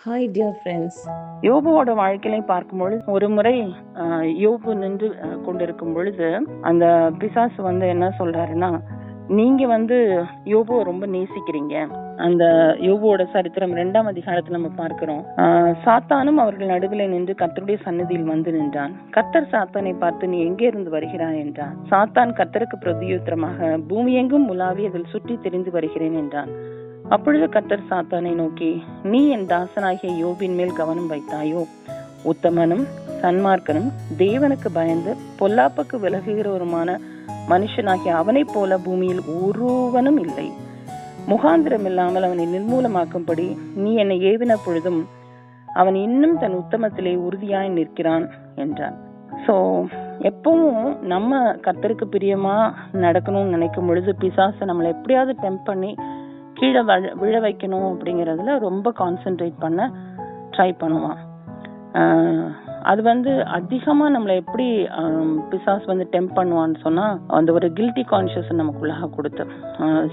Hi dear friends. யோபுவோட வாழ்க்கையில பார்க்கும்பொழுது ஒரு முறை யோபு நின்று கொண்டிருக்கும் பொழுது அந்த பிசாசு என்ன சொல்றாருன்னா, நீங்க யோபுவை ரொம்ப நேசிக்கிறீங்க. அந்த யோபுவோட சரித்திரம் 2ஆம் அதிகாரத்துல நம்ம பார்க்கிறோம். சாத்தானும் அவர்கள் நடுவில் நின்று கர்த்தருடைய சந்நிதியில் வந்து நின்றான். கர்த்தர் சாத்தானை பார்த்து, நீ எங்கே இருந்து வருகிறாய் என்றான். சாத்தான் கர்த்தருக்கு பிரதியுத்தரமாக, பூமி எங்கும் உலாவி அதில் சுற்றி திரிந்து வருகிறேன் என்றான். அப்பொழுது கர்த்தர் சாத்தானை நோக்கி, நீ என் தாசனாகிய யோபின் மேல் கவனம் வைத்தாயோ? உத்தமனும் சன்மார்க்கனும் தேவனுக்கு பயந்து பொல்லாப்புக்கு விலகுகிறவருமான மனுஷனாகிய அவனை போல பூமியில் ஒருவனும் இல்லை. முகாந்திரம் இல்லாமல் அவனை நிர்மூலமாக்கும்படி நீ என்னை ஏவின பொழுதும் அவன் இன்னும் தன் உத்தமத்திலே உறுதியாய் நிற்கிறான் என்றான். சோ எப்பவும் நம்ம கர்த்தருக்கு பிரியமா நடக்கணும்னு நினைக்கும் பொழுது பிசாசு நம்மளை எப்படியாவது டெம்ப் பண்ணி கீழே விழ வைக்கணும் அப்படிங்கறதுல ரொம்ப கான்சென்ட்ரேட் பண்ண ட்ரை பண்ணுவான். அது அதிகமா நம்மளை எப்படி பிசாஸ் டெம்ப் பண்ணுவான்னு சொன்னா, அந்த ஒரு கில்ட்டி கான்சியஸ் நமக்குள்ளாக கொடுத்து,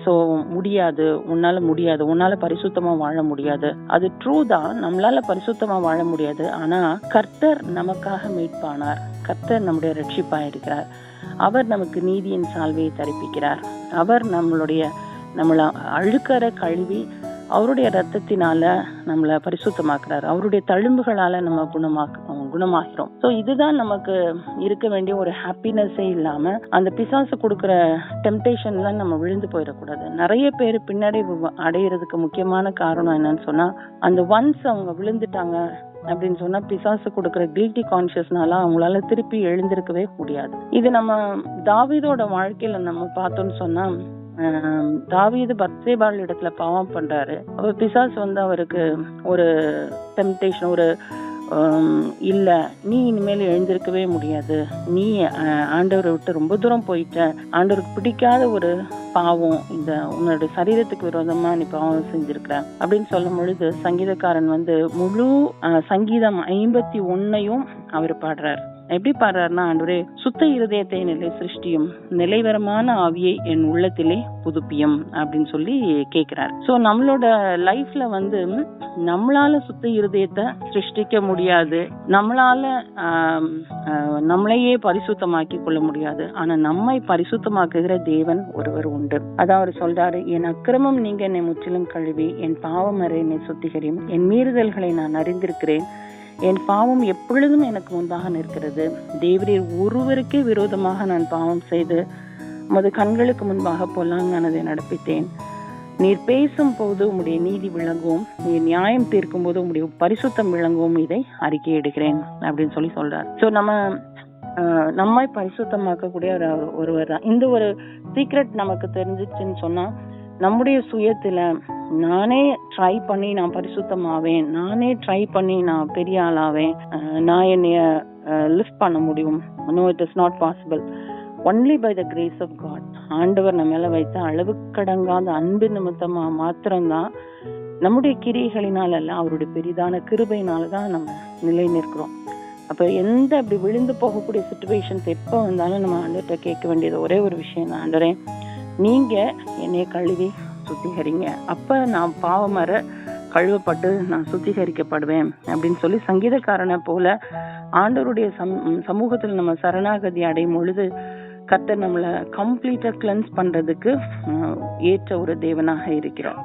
சோ முடியாது, உன்னால பரிசுத்தமா வாழ முடியாது. அது ட்ரூ தான், நம்மளால பரிசுத்தமா வாழ முடியாது. ஆனா கர்த்தர் நமக்காக மீட்பானார். கர்த்தர் நம்முடைய ரட்சிப்பா இருக்கிறார். அவர் நமக்கு நீதியின் சால்வையை தரிப்பிக்கிறார். அவர் நம்மள அழுக்கற கழுவி அவருடைய ரத்தத்தினால நம்மள பரிசுத்தமாக்குறாரு. அவருடைய தழும்புகளால நம்ம குணமாகிறோம். சோ இதுதான் நமக்கு இருக்க வேண்டிய ஒரு ஹாப்பினஸே இல்லாம அந்த பிசாசு கொடுக்கிற டெம்டேஷன்ல நம்ம விழுந்து போயிடக்கூடாது. நிறைய பேர் பின்னாடி அடையிறதுக்கு முக்கியமான காரணம் என்னன்னு சொன்னா, அந்த ஒன்ஸ் அவங்க விழுந்துட்டாங்க அப்படின்னு சொன்னா பிசாசு கொடுக்கிற கில்ட்டி கான்சியஸ்னால அவங்களால திருப்பி எழுந்திருக்கவே முடியாது. இது நம்ம தாவீதோட வாழ்க்கையில நம்ம பார்த்தோம்னு சொன்னா, தாவீது பத்சேபாள் இடத்துல பாவம் பண்றாரு. அவர் பிசாசு அவருக்கு ஒரு டெம்டேஷன், ஒரு இல்ல நீ இனிமேல் எழுந்திருக்கவே முடியாது, நீ ஆண்டவரை விட்டு ரொம்ப தூரம் போயிட்ட, ஆண்டவருக்கு பிடிக்காத ஒரு பாவம், இந்த உன்னோட சரீரத்துக்கு விரோதமா நீ பாவம் செஞ்சிருக்கிற அப்படின்னு சொல்லும் பொழுது சங்கீதக்காரன் முழு சங்கீதம் 51 அவர் பாடுறாரு. எப்படி பாடுறாருன்னா, ஆண்டவரே சுத்த இருதயத்தை நிலை சிருஷ்டியும், நிலைவரமான ஆவியை என் உள்ளத்திலே புதுப்பியும் அப்படின்னு சொல்லி கேட்கிறார். சோ நம்மளோட லைஃப்ல நம்மளால சுத்த இருதயத்தை சிருஷ்டிக்க முடியாது, நம்மளால நம்மளையே பரிசுத்தமாக்கி கொள்ள முடியாது. ஆனா நம்மை பரிசுத்தமாக்குகிற தேவன் ஒருவர் உண்டு. அதான் அவர் சொல்றாரு, என் அக்கிரமம் நீங்க என்னை முற்றிலும் கழுவி, என் பாவம் அறை என்னை சுத்திகரியும், என் மீறுதல்களை நான் அறிந்திருக்கிறேன், என் பாவம் எப்பொழுதும் எனக்கு முன்பாக நிற்கிறது. தேவரீர் ஒருவருக்கே விரோதமாக நான் பாவம் செய்து உமது கண்களுக்கு முன்பாக பொல்லாங்கானதை நடப்பித்தேன். நீர் பேசும் போது உம்முடைய நீதி விளங்கவும், நீர் நியாயம் தீர்க்கும் போது உம்முடைய பரிசுத்தம் விளங்கவும் இதை அறிக்கையிடுகிறேன் அப்படின்னு சொல்றார். சோ நம்மை பரிசுத்தமாக்கக்கூடிய ஒருவர் தான். இந்த ஒரு சீக்ரெட் நமக்கு தெரிஞ்சிச்சுன்னு சொன்னா, நம்முடைய சுயத்துல நானே ட்ரை பண்ணி நான் பரிசுத்தமாவேன், நானே ட்ரை பண்ணி நான் பெரிய ஆளாவேன், நான் என்னைய லிஃப்ட் பண்ண முடியும். No, it is not possible. Only by the grace of God. ஆண்டவர் நம்ம மேல வைத்த அளவுக்கடங்காத அன்பு நிமித்தமா மாத்திரம்தான், நம்முடைய கிரியைகளினால அல்ல, அவருடைய பெரிதான கிருபையினாலதான் நம்ம நிலை நிற்கிறோம். அப்ப அப்படி விழுந்து போகக்கூடிய சிச்சுவேஷன்ஸ் எப்ப வந்தாலும் நம்ம ஆண்டவர்கிட்ட கேட்க வேண்டியது ஒரே ஒரு விஷயம் தான், ஆண்டவரே நீங்க என்னைய கழுவி சுத்திகரிங்க, அப்ப நான் பாவமர கழுவப்பட்டு நான் சுத்திகரிக்கப்படுவேன் அப்படின்னு சொல்லி சங்கீதக்காரனை போல ஆண்டவருடைய சமூகத்துல நம்ம சரணாகதி அடையும் பொழுது கர்த்தர் நம்மளை கம்ப்ளீட்டா கிளென்ஸ் பண்றதுக்கு ஏற்ற ஒரு தேவனாக இருக்கிறார்.